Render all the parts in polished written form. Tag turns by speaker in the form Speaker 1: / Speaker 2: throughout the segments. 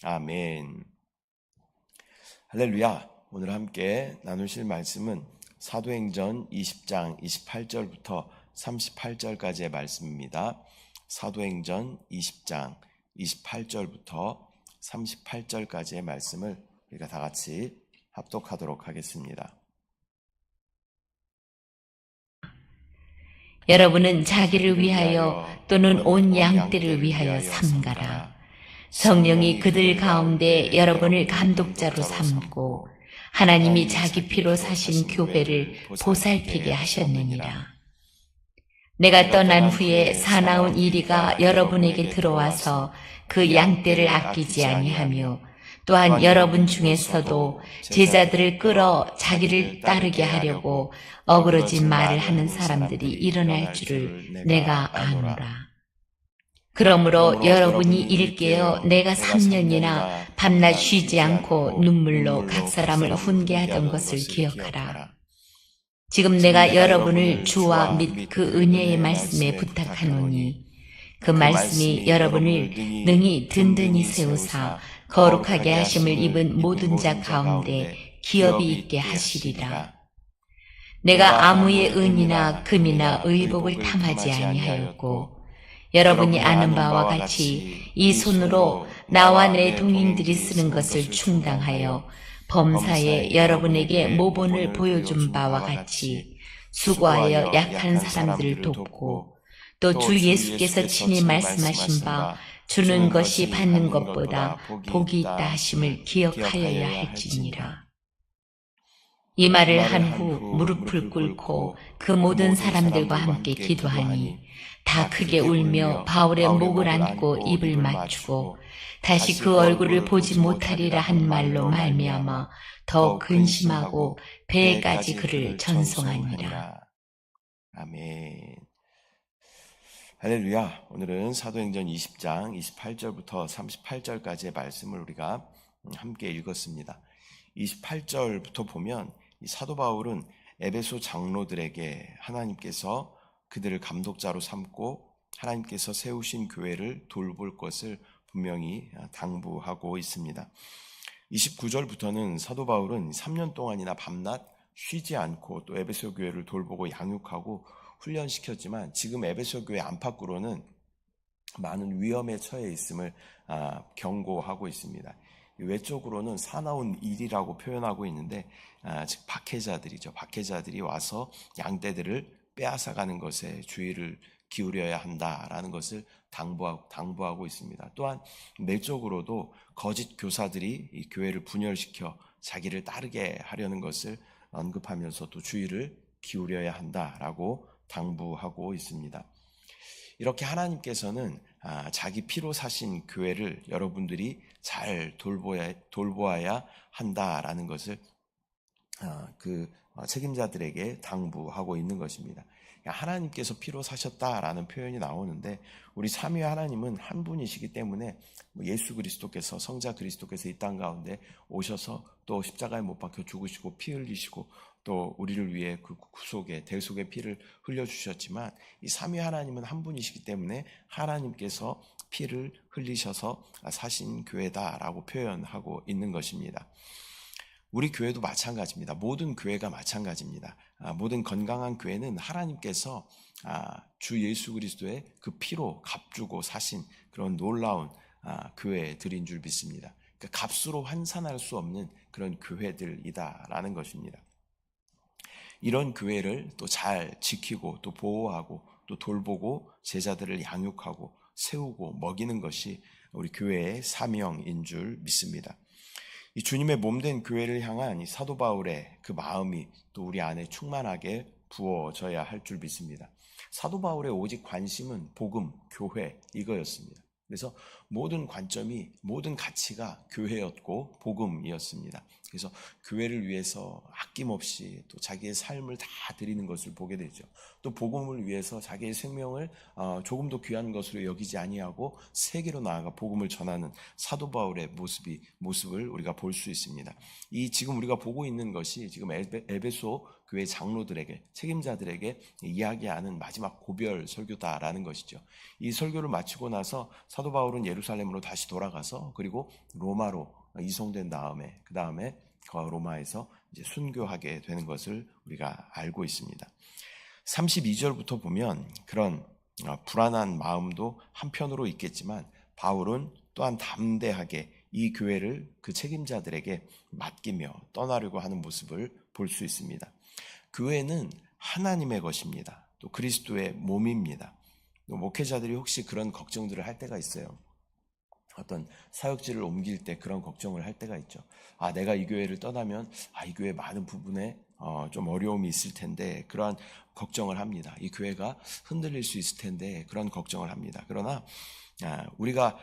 Speaker 1: 아멘. 할렐루야. 오늘 함께 나누실 말씀은 사도행전 20장 28절부터 38절까지의 말씀입니다. 사도행전 20장 28절부터 38절까지의 말씀을 우리가 다 같이 합독하도록 하겠습니다.
Speaker 2: 여러분은 자기를 위하여 또는 온 양떼를 위하여 삼가라. 성령이 그들 가운데 여러분을 감독자로 삼고 하나님이 자기 피로 사신 교회를 보살피게 하셨느니라. 내가 떠난 후에 사나운 이리가 여러분에게 들어와서 그 양떼를 아끼지 아니하며 또한 여러분 중에서도 제자들을 끌어 자기를 따르게 하려고 어그러진 말을 하는 사람들이 일어날 줄을 내가 아노라. 그러므로 여러분이 일깨어 내가 3년이나 밤낮 쉬지 않고 눈물로 각 사람을 훈계하던 것을 기억하라. 지금 내가 여러분을 주와 및 그 은혜의 말씀에 부탁하노니 그 말씀이 여러분을 능히 든든히 세우사 거룩하게 하심을 입은 모든 자 가운데 기업이 있게 하시리라. 내가 아무의 은이나 금이나 의복을 탐하지 아니하였고 여러분이 아는 바와 같이 이 손으로 나와 내 동행들이 쓰는 것을 충당하여 범사에 여러분에게 모본을 보여준 바와 같이 수고하여 약한 사람들을 돕고 또 주 예수께서 친히 말씀하신 바 주는 것이 받는 것보다 복이 있다 하심을 기억하여야 할지니라. 이 말을 한 후 무릎을 꿇고 그 모든 사람들과 함께 기도하니 다 크게 울며 바울의 목을 안고 입을 맞추고 다시 그 얼굴을 보지 못하리라 한 말로 말미암아 더 근심하고 배에까지 그를 전송하니라.
Speaker 1: 아멘. 할렐루야. 오늘은 사도행전 20장 28절부터 38절까지의 말씀을 우리가 함께 읽었습니다. 28절부터 보면 이 사도 바울은 에베소 장로들에게 하나님께서 그들을 감독자로 삼고 하나님께서 세우신 교회를 돌볼 것을 분명히 당부하고 있습니다. 29절부터는 사도 바울은 3년 동안이나 밤낮 쉬지 않고 또 에베소 교회를 돌보고 양육하고 훈련시켰지만 지금 에베소 교회 안팎으로는 많은 위험에 처해 있음을 경고하고 있습니다. 외적으로는 사나운 일이라고 표현하고 있는데 즉 박해자들이죠. 박해자들이 와서 양떼들을 빼앗아가는 것에 주의를 기울여야 한다라는 것을 당부하고 있습니다. 또한 내적으로도 거짓 교사들이 이 교회를 분열시켜 자기를 따르게 하려는 것을 언급하면서도 주의를 기울여야 한다라고 당부하고 있습니다. 이렇게 하나님께서는 자기 피로 사신 교회를 여러분들이 잘 돌보아야 한다라는 것을 책임자들에게 당부하고 있는 것입니다. 하나님께서 피로 사셨다라는 표현이 나오는데 우리 삼위 하나님은 한 분이시기 때문에 예수 그리스도께서 성자 그리스도께서 이 땅 가운데 오셔서 또 십자가에 못 박혀 죽으시고 피 흘리시고 또 우리를 위해 그 구속의 대속의 피를 흘려주셨지만 이 삼위 하나님은 한 분이시기 때문에 하나님께서 피를 흘리셔서 사신 교회다라고 표현하고 있는 것입니다. 우리 교회도 마찬가지입니다. 모든 교회가 마찬가지입니다. 모든 건강한 교회는 하나님께서 주 예수 그리스도의 그 피로 값주고 사신 그런 놀라운 교회들인 줄 믿습니다. 그러니까 값으로 환산할 수 없는 그런 교회들이다라는 것입니다. 이런 교회를 또 잘 지키고 또 보호하고 또 돌보고 제자들을 양육하고 세우고 먹이는 것이 우리 교회의 사명인 줄 믿습니다. 이 주님의 몸된 교회를 향한 이 사도 바울의 그 마음이 또 우리 안에 충만하게 부어져야 할 줄 믿습니다. 사도 바울의 오직 관심은 복음, 교회 이거였습니다. 그래서 모든 관점이 모든 가치가 교회였고 복음이었습니다. 그래서 교회를 위해서 아낌없이 또 자기의 삶을 다 드리는 것을 보게 되죠. 또 복음을 위해서 자기의 생명을 조금도 귀한 것으로 여기지 아니하고 세계로 나아가 복음을 전하는 사도 바울의 모습을 우리가 볼 수 있습니다. 이 지금 우리가 보고 있는 것이 지금 에베소 교회 장로들에게 책임자들에게 이야기하는 마지막 고별 설교다라는 것이죠. 이 설교를 마치고 나서 사도 바울은 예루살렘으로 다시 돌아가서 그리고 로마로 이송된 다음에 그 다음에 로마에서 이제 순교하게 되는 것을 우리가 알고 있습니다. 32절부터 보면 그런 불안한 마음도 한편으로 있겠지만 바울은 또한 담대하게 이 교회를 그 책임자들에게 맡기며 떠나려고 하는 모습을 볼 수 있습니다. 교회는 하나님의 것입니다. 또 그리스도의 몸입니다. 또 목회자들이 혹시 그런 걱정들을 할 때가 있어요. 어떤 사역지를 옮길 때 그런 걱정을 할 때가 있죠. 내가 이 교회를 떠나면 이 교회 많은 부분에 좀 어려움이 있을 텐데 그러한 걱정을 합니다. 이 교회가 흔들릴 수 있을 텐데 그런 걱정을 합니다. 그러나 우리가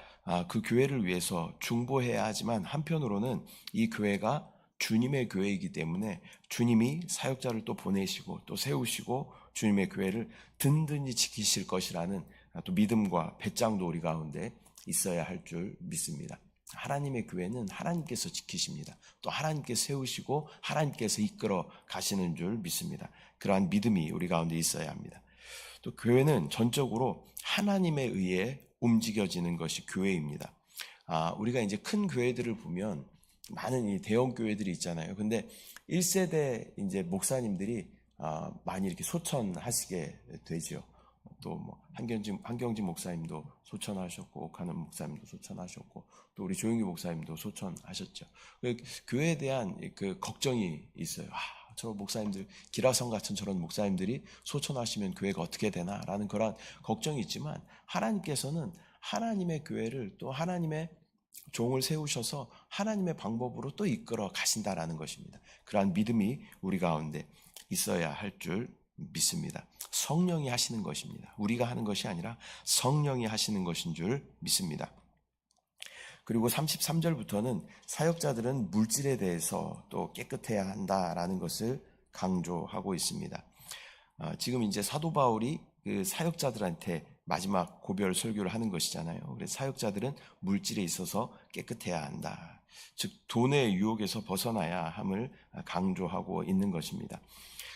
Speaker 1: 그 교회를 위해서 중보해야 하지만 한편으로는 이 교회가 주님의 교회이기 때문에 주님이 사역자를 또 보내시고 또 세우시고 주님의 교회를 든든히 지키실 것이라는 또 믿음과 배짱도 우리 가운데 있어야 할 줄 믿습니다. 하나님의 교회는 하나님께서 지키십니다. 또 하나님께서 세우시고 하나님께서 이끌어 가시는 줄 믿습니다. 그러한 믿음이 우리 가운데 있어야 합니다. 또 교회는 전적으로 하나님에 의해 움직여지는 것이 교회입니다. 우리가 이제 큰 교회들을 보면 많은 이 대형 교회들이 있잖아요. 근데 1세대 이제 목사님들이 많이 이렇게 소천하시게 되죠. 또 뭐 한경진 목사님도 소천하셨고 옥하는 목사님도 소천하셨고 또 우리 조용기 목사님도 소천하셨죠. 교회에 대한 그 걱정이 있어요. 저 목사님들 기라성 같은 저런 목사님들이 소천하시면 교회가 어떻게 되나라는 그런 걱정이 있지만 하나님께서는 하나님의 교회를 또 하나님의 종을 세우셔서 하나님의 방법으로 또 이끌어 가신다라는 것입니다. 그러한 믿음이 우리 가운데 있어야 할 줄 믿습니다. 성령이 하시는 것입니다. 우리가 하는 것이 아니라 성령이 하시는 것인 줄 믿습니다. 그리고 33절부터는 사역자들은 물질에 대해서 또 깨끗해야 한다라는 것을 강조하고 있습니다. 지금 이제 사도 바울이 그 사역자들한테 마지막 고별 설교를 하는 것이잖아요. 그래서 사역자들은 물질에 있어서 깨끗해야 한다. 즉 돈의 유혹에서 벗어나야 함을 강조하고 있는 것입니다.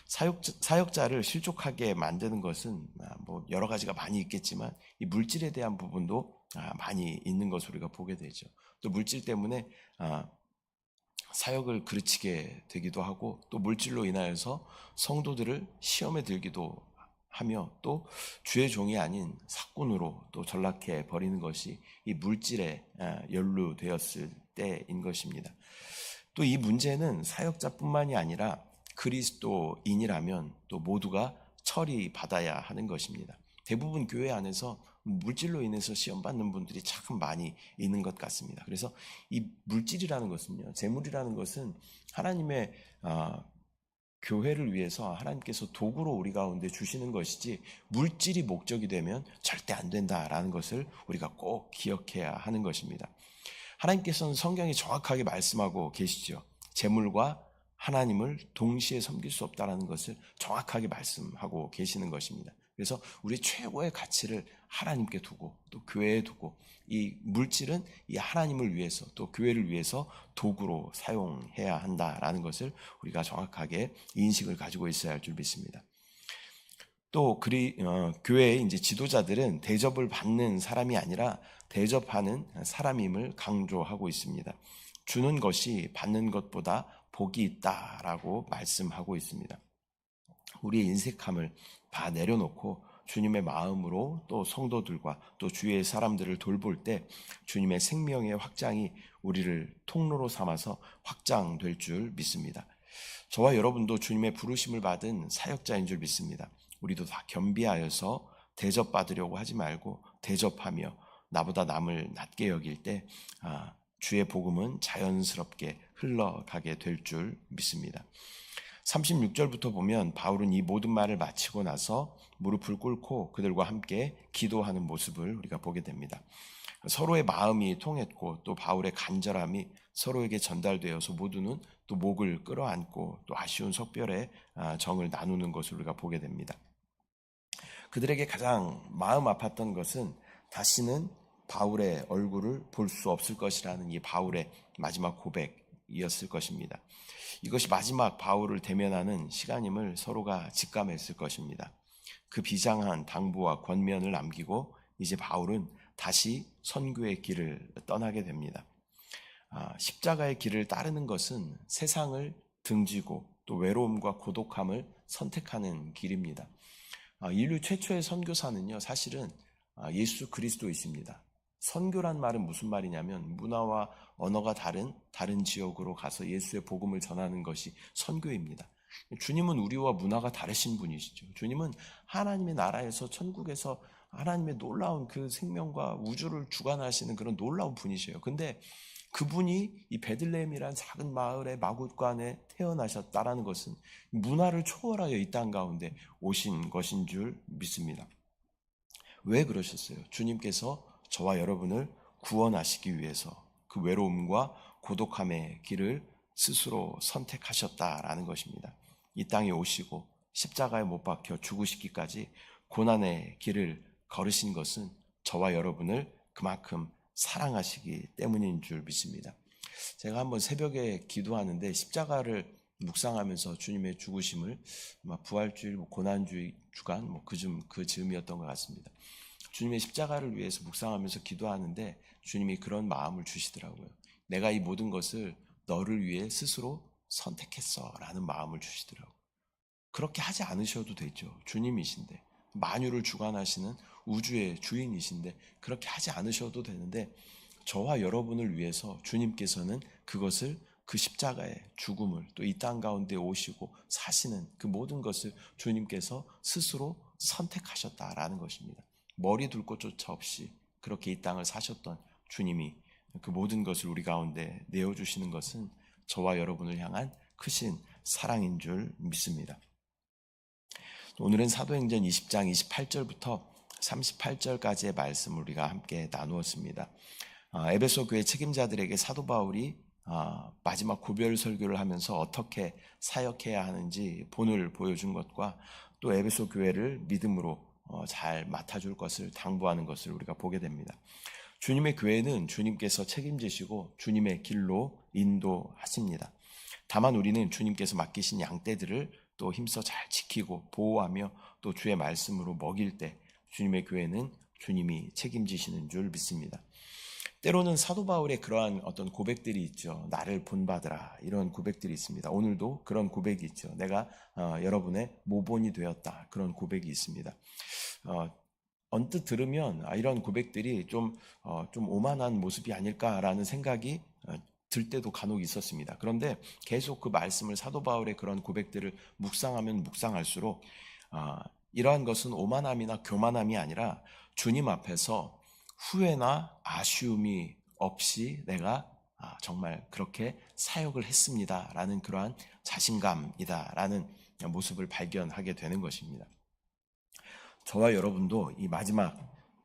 Speaker 1: 사역자를 실족하게 만드는 것은 뭐 여러 가지가 많이 있겠지만 이 물질에 대한 부분도 많이 있는 것을 우리가 보게 되죠. 또 물질 때문에 사역을 그르치게 되기도 하고 또 물질로 인하여서 성도들을 시험에 들기도 하며 또 주의 종이 아닌 사꾼으로 또 전락해 버리는 것이 이 물질에 연루되었을 때인 것입니다. 또 이 문제는 사역자뿐만이 아니라 그리스도인이라면 또 모두가 처리받아야 하는 것입니다. 대부분 교회 안에서 물질로 인해서 시험받는 분들이 참 많이 있는 것 같습니다. 그래서 이 물질이라는 것은요, 재물이라는 것은 하나님의 교회를 위해서 하나님께서 도구로 우리 가운데 주시는 것이지 물질이 목적이 되면 절대 안 된다라는 것을 우리가 꼭 기억해야 하는 것입니다. 하나님께서는 성경에 정확하게 말씀하고 계시죠. 재물과 하나님을 동시에 섬길 수 없다는 것을 정확하게 말씀하고 계시는 것입니다. 그래서 우리 최고의 가치를 하나님께 두고 또 교회에 두고 이 물질은 이 하나님을 위해서 또 교회를 위해서 도구로 사용해야 한다라는 것을 우리가 정확하게 인식을 가지고 있어야 할 줄 믿습니다. 또 교회의 이제 지도자들은 대접을 받는 사람이 아니라 대접하는 사람임을 강조하고 있습니다. 주는 것이 받는 것보다 복이 있다라고 말씀하고 있습니다. 우리의 인색함을 다 내려놓고 주님의 마음으로 또 성도들과 또 주위의 사람들을 돌볼 때 주님의 생명의 확장이 우리를 통로로 삼아서 확장될 줄 믿습니다. 저와 여러분도 주님의 부르심을 받은 사역자인 줄 믿습니다. 우리도 다 겸비하여서 대접받으려고 하지 말고 대접하며 나보다 남을 낮게 여길 때 주의 복음은 자연스럽게 흘러가게 될 줄 믿습니다. 36절부터 보면 바울은 이 모든 말을 마치고 나서 무릎을 꿇고 그들과 함께 기도하는 모습을 우리가 보게 됩니다. 서로의 마음이 통했고 또 바울의 간절함이 서로에게 전달되어서 모두는 또 목을 끌어안고 또 아쉬운 석별의 정을 나누는 것을 우리가 보게 됩니다. 그들에게 가장 마음 아팠던 것은 다시는 바울의 얼굴을 볼 수 없을 것이라는 이 바울의 마지막 고백이었을 것입니다. 이것이 마지막 바울을 대면하는 시간임을 서로가 직감했을 것입니다. 그 비장한 당부와 권면을 남기고 이제 바울은 다시 선교의 길을 떠나게 됩니다. 십자가의 길을 따르는 것은 세상을 등지고 또 외로움과 고독함을 선택하는 길입니다. 인류 최초의 선교사는요, 사실은 예수 그리스도이십니다. 선교란 말은 무슨 말이냐면 문화와 언어가 다른 지역으로 가서 예수의 복음을 전하는 것이 선교입니다. 주님은 우리와 문화가 다르신 분이시죠. 주님은 하나님의 나라에서 천국에서 하나님의 놀라운 그 생명과 우주를 주관하시는 그런 놀라운 분이셔요. 근데 그분이 이 베들레헴이란 작은 마을의 마구간에 태어나셨다라는 것은 문화를 초월하여 이 땅 가운데 오신 것인 줄 믿습니다. 왜 그러셨어요? 주님께서 저와 여러분을 구원하시기 위해서 그 외로움과 고독함의 길을 스스로 선택하셨다라는 것입니다. 이 땅에 오시고 십자가에 못 박혀 죽으시기까지 고난의 길을 걸으신 것은 저와 여러분을 그만큼 사랑하시기 때문인 줄 믿습니다. 제가 한번 새벽에 기도하는데 십자가를 묵상하면서 주님의 죽으심을 부활주일, 고난주일 주간 그 즈음이었던 것 같습니다. 주님의 십자가를 위해서 묵상하면서 기도하는데 주님이 그런 마음을 주시더라고요. 내가 이 모든 것을 너를 위해 스스로 선택했어 라는 마음을 주시더라고요. 그렇게 하지 않으셔도 되죠. 주님이신데, 만유를 주관하시는 우주의 주인이신데 그렇게 하지 않으셔도 되는데, 저와 여러분을 위해서 주님께서는 그것을, 그 십자가의 죽음을, 또 이 땅 가운데 오시고 사시는 그 모든 것을 주님께서 스스로 선택하셨다라는 것입니다. 머리 둘 곳조차 없이 그렇게 이 땅을 사셨던 주님이 그 모든 것을 우리 가운데 내어주시는 것은 저와 여러분을 향한 크신 사랑인 줄 믿습니다. 오늘은 사도행전 20장 28절부터 38절까지의 말씀을 우리가 함께 나누었습니다. 에베소 교회 책임자들에게 사도 바울이 마지막 고별 설교를 하면서 어떻게 사역해야 하는지 본을 보여준 것과 또 에베소 교회를 믿음으로 잘 맡아줄 것을 당부하는 것을 우리가 보게 됩니다. 주님의 교회는 주님께서 책임지시고 주님의 길로 인도하십니다. 다만 우리는 주님께서 맡기신 양떼들을 또 힘써 잘 지키고 보호하며 또 주의 말씀으로 먹일 때 주님의 교회는 주님이 책임지시는 줄 믿습니다. 때로는 사도 바울의 그러한 어떤 고백들이 있죠. 나를 본받으라, 이런 고백들이 있습니다. 오늘도 그런 고백이 있죠. 내가 여러분의 모본이 되었다, 그런 고백이 있습니다. 언뜻 들으면 이런 고백들이 좀 오만한 모습이 아닐까라는 생각이 들 때도 간혹 있었습니다. 그런데 계속 그 말씀을, 사도 바울의 그런 고백들을 묵상하면 묵상할수록 이러한 것은 오만함이나 교만함이 아니라 주님 앞에서 후회나 아쉬움이 없이 내가 정말 그렇게 사역을 했습니다 라는 그러한 자신감이다 라는 모습을 발견하게 되는 것입니다. 저와 여러분도 이 마지막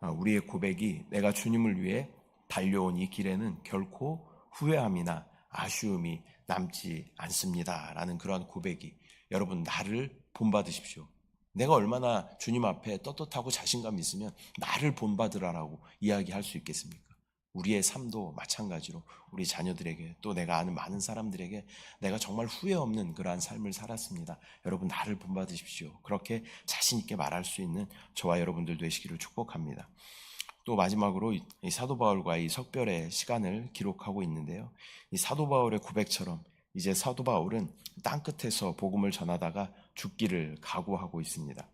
Speaker 1: 우리의 고백이 내가 주님을 위해 달려온 이 길에는 결코 후회함이나 아쉬움이 남지 않습니다 라는 그러한 고백이, 여러분 나를 본받으십시오. 내가 얼마나 주님 앞에 떳떳하고 자신감 있으면 나를 본받으라라고 이야기할 수 있겠습니까? 우리의 삶도 마찬가지로 우리 자녀들에게, 또 내가 아는 많은 사람들에게 내가 정말 후회 없는 그러한 삶을 살았습니다, 여러분 나를 본받으십시오, 그렇게 자신 있게 말할 수 있는 저와 여러분들 되시기를 축복합니다. 또 마지막으로 이 사도 바울과 이 석별의 시간을 기록하고 있는데요, 이 사도 바울의 고백처럼 이제 사도 바울은 땅끝에서 복음을 전하다가 죽기를 각오하고 있습니다.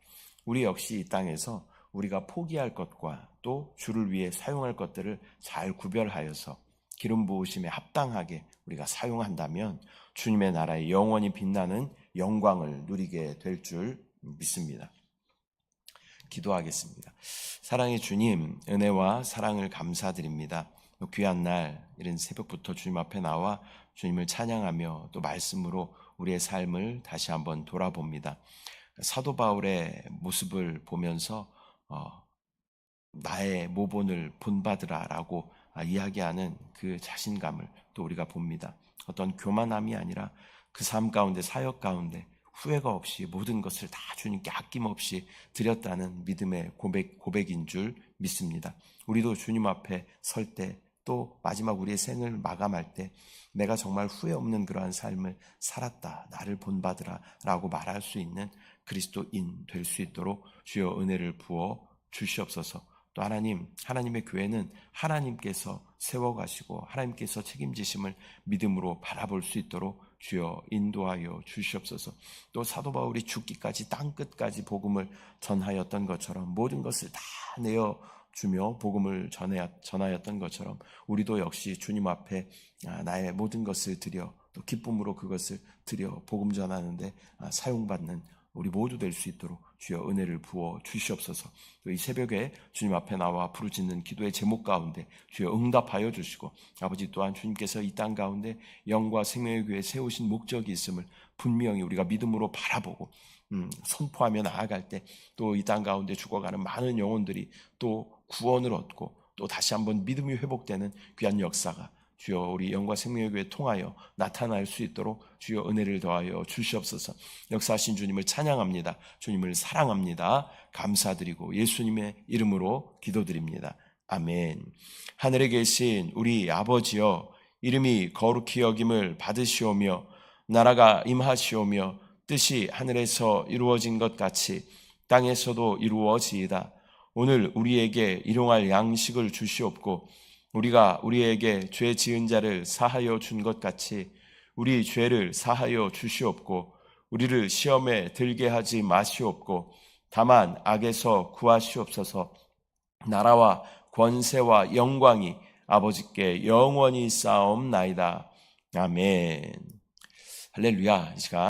Speaker 1: 우리 역시 이 땅에서 우리가 포기할 것과 또 주를 위해 사용할 것들을 잘 구별하여서 기름 부으심에 합당하게 우리가 사용한다면 주님의 나라에 영원히 빛나는 영광을 누리게 될 줄 믿습니다. 기도하겠습니다. 사랑의 주님, 은혜와 사랑을 감사드립니다. 귀한 날 이른 새벽부터 주님 앞에 나와 주님을 찬양하며 또 말씀으로 우리의 삶을 다시 한번 돌아봅니다. 사도 바울의 모습을 보면서 나의 모본을 본받으라라고 이야기하는 그 자신감을 또 우리가 봅니다. 어떤 교만함이 아니라 그 삶 가운데, 사역 가운데 후회가 없이 모든 것을 다 주님께 아낌없이 드렸다는 믿음의 고백인 줄 믿습니다. 우리도 주님 앞에 설 때, 또 마지막 우리의 생을 마감할 때 내가 정말 후회 없는 그러한 삶을 살았다, 나를 본받으라 라고 말할 수 있는 그리스도인 될 수 있도록 주여 은혜를 부어 주시옵소서. 또 하나님의 교회는 하나님께서 세워가시고 하나님께서 책임지심을 믿음으로 바라볼 수 있도록 주여 인도하여 주시옵소서. 또 사도 바울이 죽기까지 땅끝까지 복음을 전하였던 것처럼 모든 것을 다 내어주며 복음을 전하였던 것처럼 우리도 역시 주님 앞에 나의 모든 것을 드려 또 기쁨으로 그것을 드려 복음 전하는데 사용받는 우리 모두 될 수 있도록 주여 은혜를 부어 주시옵소서. 또 이 새벽에 주님 앞에 나와 부르짖는 기도의 제목 가운데 주여 응답하여 주시고 아버지 또한 주님께서 이 땅 가운데 영과 생명의 교회에 세우신 목적이 있음을 분명히 우리가 믿음으로 바라보고 선포하며 나아갈 때 또 이 땅 가운데 죽어가는 많은 영혼들이 또 구원을 얻고 또 다시 한번 믿음이 회복되는 귀한 역사가 주여 우리 영과 생명의 교회에 통하여 나타날 수 있도록 주여 은혜를 더하여 주시옵소서. 역사하신 주님을 찬양합니다. 주님을 사랑합니다. 감사드리고 예수님의 이름으로 기도드립니다. 아멘. 하늘에 계신 우리 아버지여, 이름이 거룩히 여김을 받으시오며 나라가 임하시오며 뜻이 하늘에서 이루어진 것 같이 땅에서도 이루어지이다. 오늘 우리에게 일용할 양식을 주시옵고 우리가 우리에게 죄 지은 자를 사하여 준 것 같이 우리 죄를 사하여 주시옵고 우리를 시험에 들게 하지 마시옵고 다만 악에서 구하시옵소서. 나라와 권세와 영광이 아버지께 영원히 쌓옵나이다. 아멘. 할렐루야. 이 시간